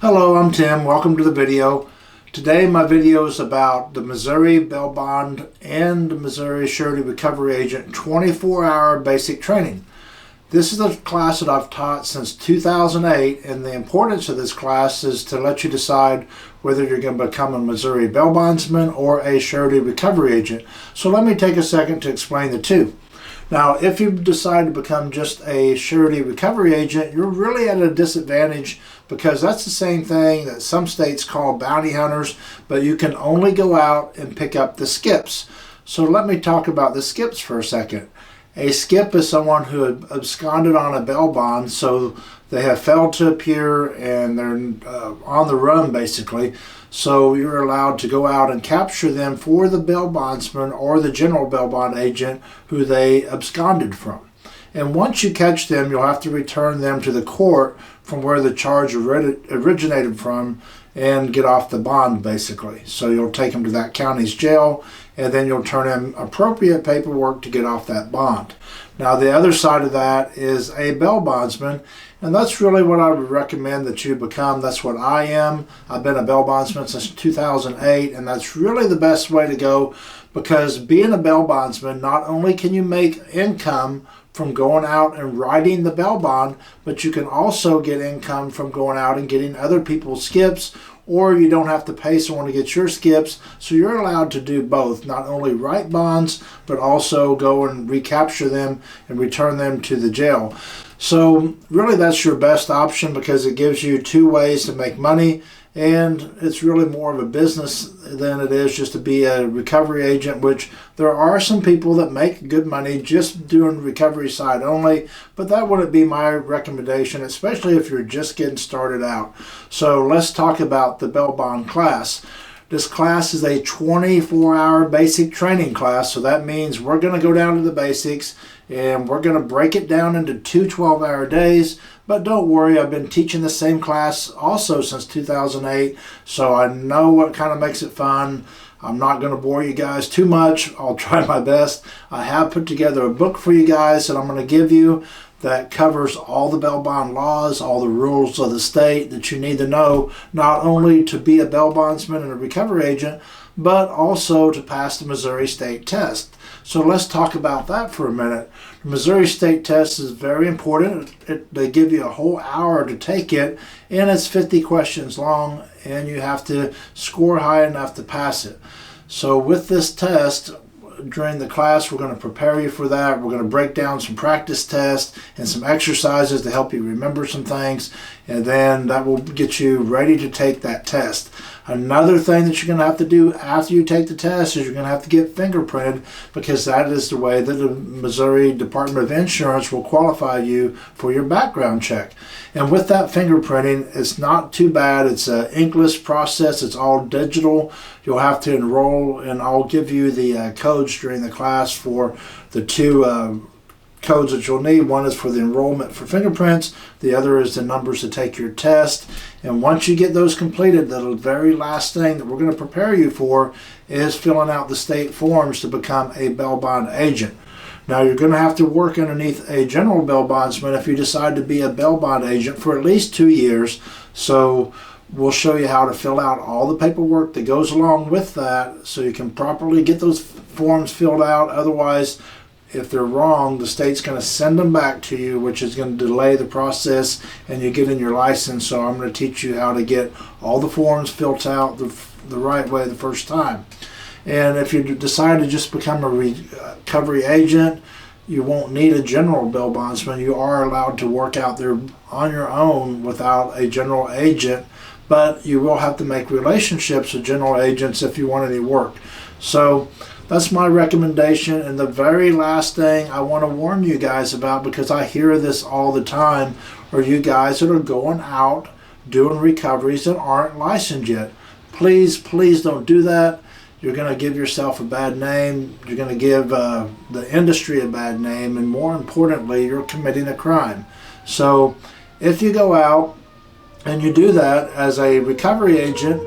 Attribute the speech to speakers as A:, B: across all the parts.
A: Hello, I'm Tim. Welcome to the video. Today my video is about the Missouri Bail Bond and the Missouri Surety Recovery Agent 24-hour basic training. This is a class that I've taught since 2008, and the importance of this class is to let you decide whether you're going to become a Missouri Bail Bondsman or a Surety Recovery Agent. So let me take a second to explain the two. Now, if you decide to become just a Surety Recovery Agent, you're really at a disadvantage because that's the same thing that some states call bounty hunters, but you can only go out and pick up the skips. So let me talk about the skips for a second. A skip is someone who had absconded on a bail bond, so they have failed to appear and they're on the run basically. So you're allowed to go out and capture them for the bail bondsman or the general bail bond agent who they absconded from. And once you catch them, you'll have to return them to the court from where the charge originated from and get off the bond basically. So you'll take them to that county's jail and then you'll turn in appropriate paperwork to get off that bond. Now the other side of that is a bail bondsman, and that's really what I would recommend that you become. That's what I am. I've been a bail bondsman since 2008, and that's really the best way to go, because being a bail bondsman, not only can you make income from going out and writing the bail bond, but you can also get income from going out and getting other people's skips, or you don't have to pay someone to get your skips. So you're allowed to do both, not only write bonds, but also go and recapture them and return them to the jail. So really that's your best option because it gives you two ways to make money, and it's really more of a business than it is just to be a recovery agent, which there are some people that make good money just doing recovery side only, but that wouldn't be my recommendation, especially if you're just getting started out. So let's talk about the bail bond class. This class is a 24-hour basic training class, so that means we're going to go down to the basics and we're going to break it down into two 12-hour days. But don't worry, I've been teaching the same class also since 2008, so I know what kind of makes it fun. I'm not going to bore you guys too much. I'll try my best. I have put together a book for you guys that I'm going to give you that covers all the bail bond laws, all the rules of the state that you need to know, not only to be a bail bondsman and a recovery agent, but also to pass the Missouri state test. So let's talk about that for a minute. The Missouri state test is very important. They give you a whole hour to take it, and it's 50 questions long, and you have to score high enough to pass it. So with this test, during the class, we're going to prepare you for that. We're going to break down some practice tests and some exercises to help you remember some things, and then that will get you ready to take that test. Another thing that you're going to have to do after you take the test is you're going to have to get fingerprinted, because that is the way that the Missouri Department of Insurance will qualify you for your background check. And with that fingerprinting, it's not too bad. It's an inkless process. It's all digital. You'll have to enroll, and I'll give you the codes during the class for the two codes that you'll need. One is for the enrollment for fingerprints. The other is the numbers to take your test. And once you get those completed, the very last thing that we're going to prepare you for is filling out the state forms to become a bail bond agent. Now you're going to have to work underneath a general bail bondsman if you decide to be a bail bond agent for at least 2 years. So we'll show you how to fill out all the paperwork that goes along with that so you can properly get those forms filled out. Otherwise, if they're wrong, the state's going to send them back to you, which is going to delay the process and you getting your license. So I'm going to teach you how to get all the forms filled out the right way the first time. And if you decide to just become a recovery agent, you won't need a general bail bondsman. You are allowed to work out there on your own without a general agent, but you will have to make relationships with general agents if you want any work. So that's my recommendation. And the very last thing I want to warn you guys about, because I hear this all the time, are you guys that are going out doing recoveries that aren't licensed yet. Please, please don't do that. You're going to give yourself a bad name. You're going to give the industry a bad name. And more importantly, you're committing a crime. So if you go out and you do that as a recovery agent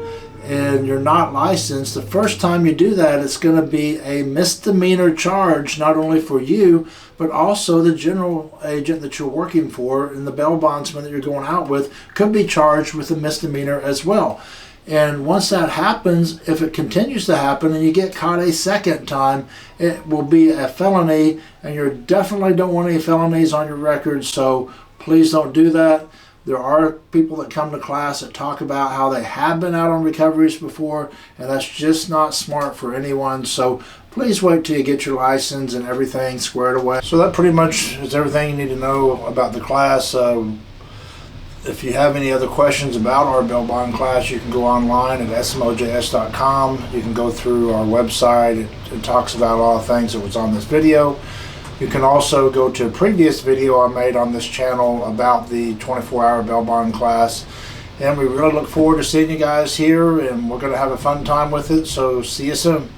A: and you're not licensed, the first time you do that, it's going to be a misdemeanor charge, not only for you, but also the general agent that you're working for and the bail bondsman that you're going out with could be charged with a misdemeanor as well. And once that happens, if it continues to happen and you get caught a second time, it will be a felony, and you definitely don't want any felonies on your record, so please don't do that. There are people that come to class that talk about how they have been out on recoveries before, and that's just not smart for anyone. So please wait till you get your license and everything squared away. So that pretty much is everything you need to know about the class. If you have any other questions about our bail bond class, you can go online at smojs.com. You can go through our website. It talks about all the things that was on this video. You can also go to a previous video I made on this channel about the 24-hour bail bond class. And we really look forward to seeing you guys here, and we're going to have a fun time with it. So see you soon.